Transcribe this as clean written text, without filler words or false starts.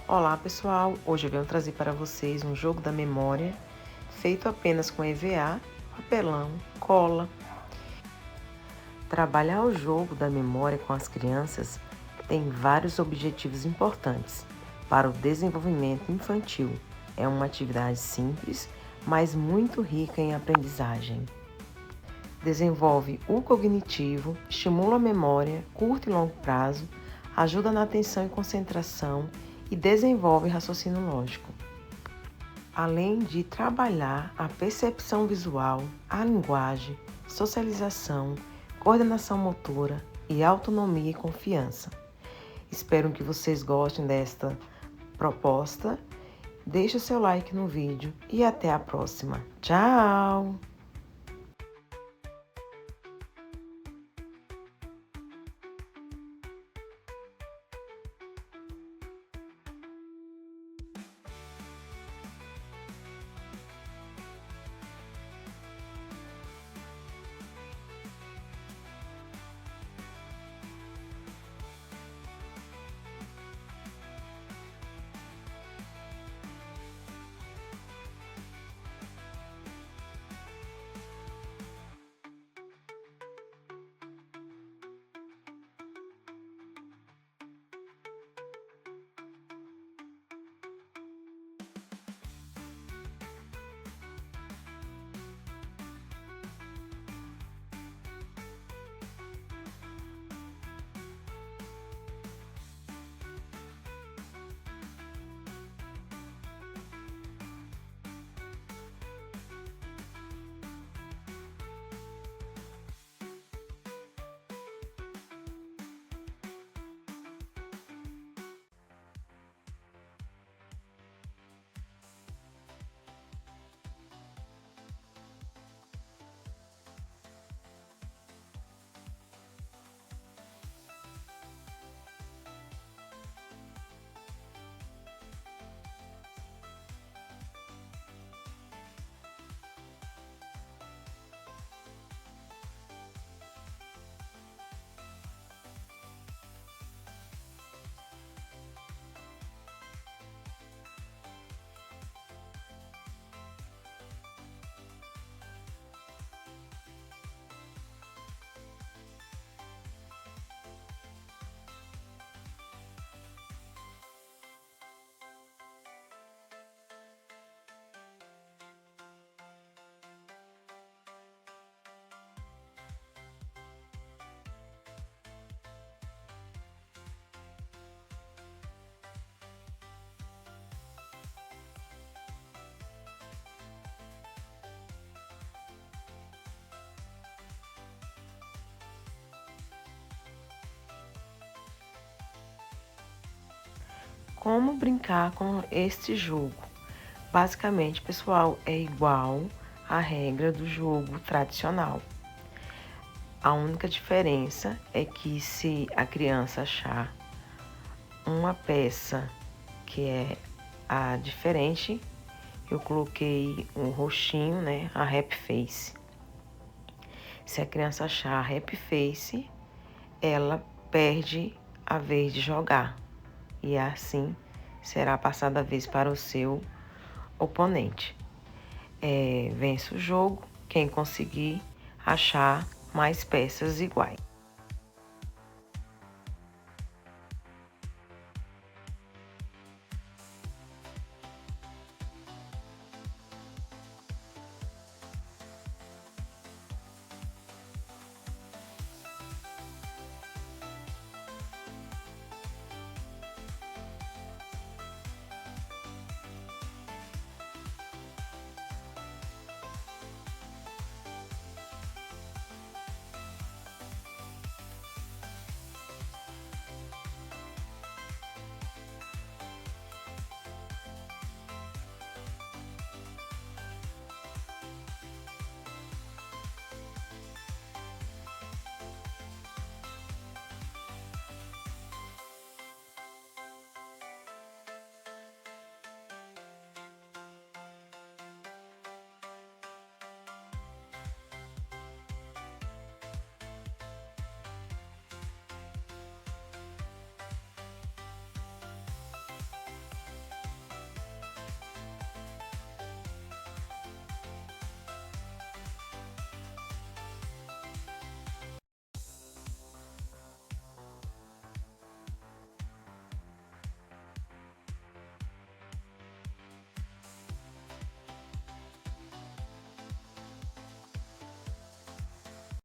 Olá pessoal, hoje eu venho trazer para vocês um jogo da memória feito apenas com EVA, papelão, cola. Trabalhar o jogo da memória com as crianças tem vários objetivos importantes para o desenvolvimento infantil. É uma atividade simples, mas muito rica em aprendizagem. Desenvolve o cognitivo, estimula a memória, curto e longo prazo, ajuda na atenção e concentração e desenvolve raciocínio lógico. Além de trabalhar a percepção visual, a linguagem, socialização, coordenação motora e autonomia e confiança. Espero que vocês gostem desta proposta. Deixe o seu like no vídeo e até a próxima. Tchau! Como brincar com este jogo? Basicamente, pessoal, é igual à regra do jogo tradicional. A única diferença é que se a criança achar uma peça que é a diferente, eu coloquei um roxinho, né, a happy face. Se a criança achar a happy face, ela perde a vez de jogar. E assim será passada a vez para o seu oponente. Vence o jogo quem conseguir achar mais peças iguais.